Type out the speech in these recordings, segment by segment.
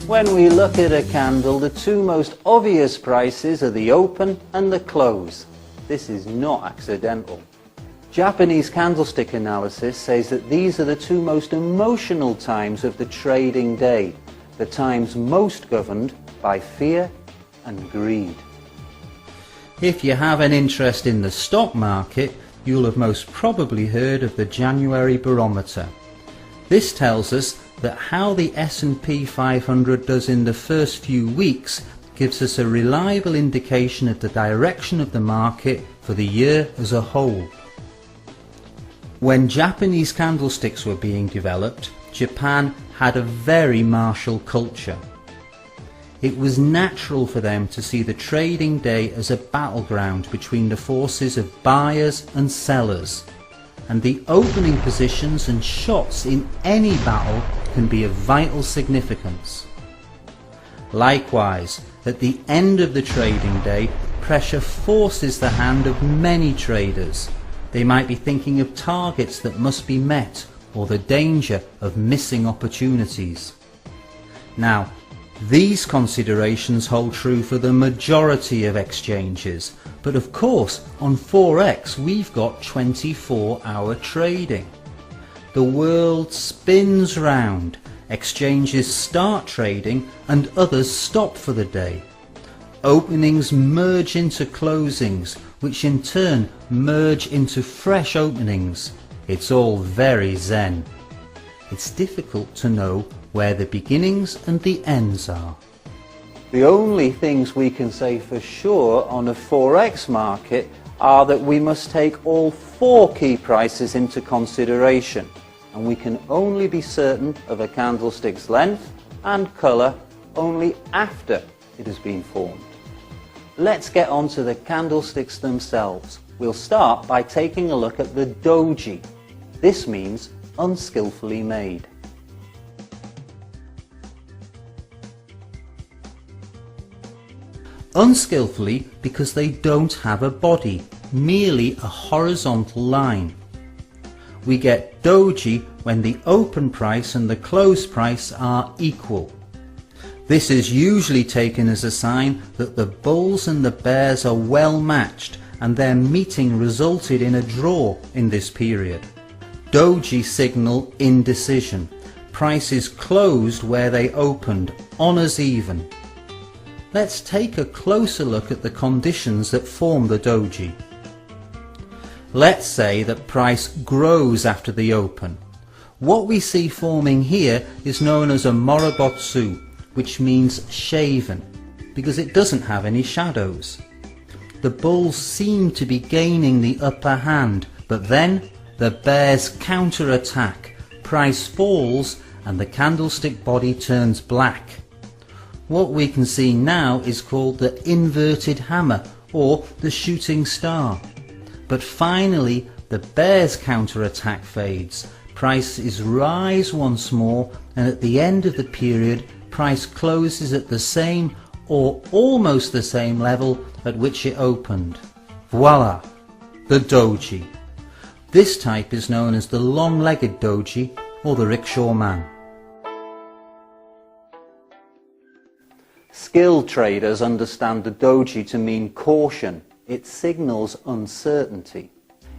When we look at a candle, the two most obvious prices are the open and the close. This is not accidental. Japanese candlestick analysis says that these are the two most emotional times of the trading day, the times most governed by fear and greed. If you have an interest in the stock market, you'll have most probably heard of the January barometer. This tells us that how the S&P 500 does in the first few weeks gives us a reliable indication of the direction of the market for the year as a whole. When Japanese candlesticks were being developed, Japan had a very martial culture. It was natural for them to see the trading day as a battleground between the forces of buyers and sellers, and the opening positions and shots in any battle can be of vital significance. Likewise, at the end of the trading day, pressure forces the hand of many traders. They might be thinking of targets that must be met or the danger of missing opportunities. Now, these considerations hold true for the majority of exchanges, but of course on Forex we've got 24-hour trading. The world spins round, exchanges start trading and others stop for the day. Openings merge into closings, which in turn merge into fresh openings. It's all very zen. It's difficult to know where the beginnings and the ends are. The only things we can say for sure on a Forex market are that we must take all four key prices into consideration, and we can only be certain of a candlestick's length and colour only after it has been formed. Let's get on to the candlesticks themselves. We'll start by taking a look at the doji. This means unskillfully made. Unskillfully because they don't have a body, merely a horizontal line. We get doji when the open price and the close price are equal. This is usually taken as a sign that the bulls and the bears are well matched and their meeting resulted in a draw in this period. Doji signal indecision. Prices closed where they opened, on as even. Let's take a closer look at the conditions that form the doji. Let's say that price grows after the open. What we see forming here is known as a morobotsu, which means shaven, because it doesn't have any shadows. The bulls seem to be gaining the upper hand, but then the bears counter-attack, price falls and the candlestick body turns black. What we can see now is called the inverted hammer or the shooting star. But finally the bears counter-attack fades, prices rise once more, and at the end of the period price closes at the same or almost the same level at which it opened. Voila! The doji. This type is known as the long-legged doji or the rickshaw man. Skilled traders understand the doji to mean caution. It signals uncertainty.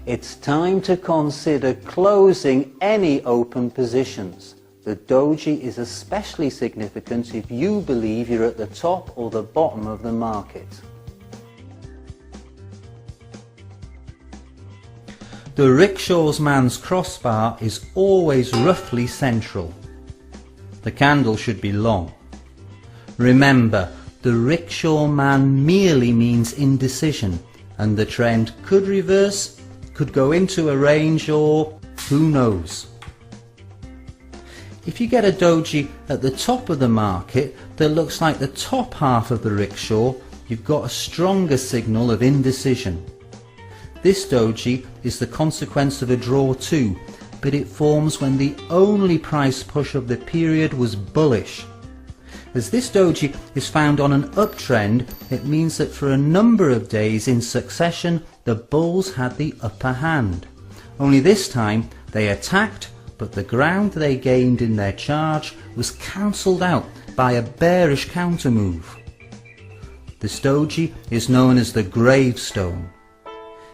It's time to consider closing any open positions. The doji is especially significant if you believe you're at the top or the bottom of the market. The rickshaw man's crossbar is always roughly central. The candle should be long. Remember, the rickshaw man merely means indecision, and the trend could reverse, could go into a range, or who knows. If you get a doji at the top of the market that looks like the top half of the rickshaw, you've got a stronger signal of indecision. This doji is the consequence of a draw too, but it forms when the only price push of the period was bullish. As this doji is found on an uptrend, it means that for a number of days in succession the bulls had the upper hand. Only this time they attacked, but the ground they gained in their charge was cancelled out by a bearish countermove. This doji is known as the gravestone.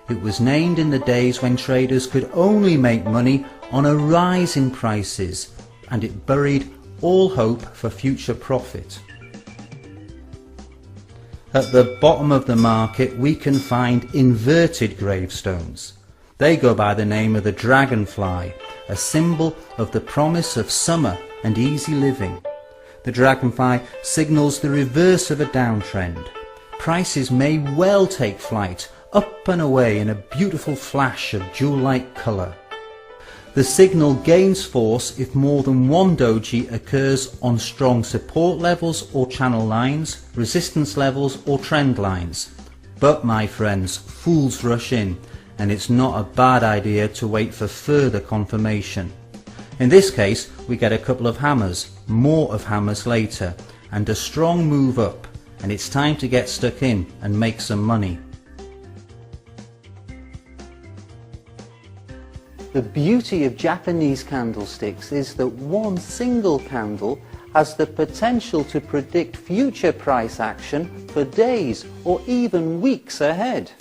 It was named in the days when traders could only make money on a rise in prices, and it buried all hope for future profit. At the bottom of the market we can find inverted gravestones. They go by the name of the dragonfly, a symbol of the promise of summer and easy living. The dragonfly signals the reverse of a downtrend. Prices may well take flight, up and away in a beautiful flash of jewel-like colour. The signal gains force if more than one doji occurs on strong support levels or channel lines, resistance levels or trend lines. But my friends, fools rush in, and it's not a bad idea to wait for further confirmation. In this case we get a couple of hammers, more of hammers later, and a strong move up, and it's time to get stuck in and make some money. The beauty of Japanese candlesticks is that one single candle has the potential to predict future price action for days or even weeks ahead.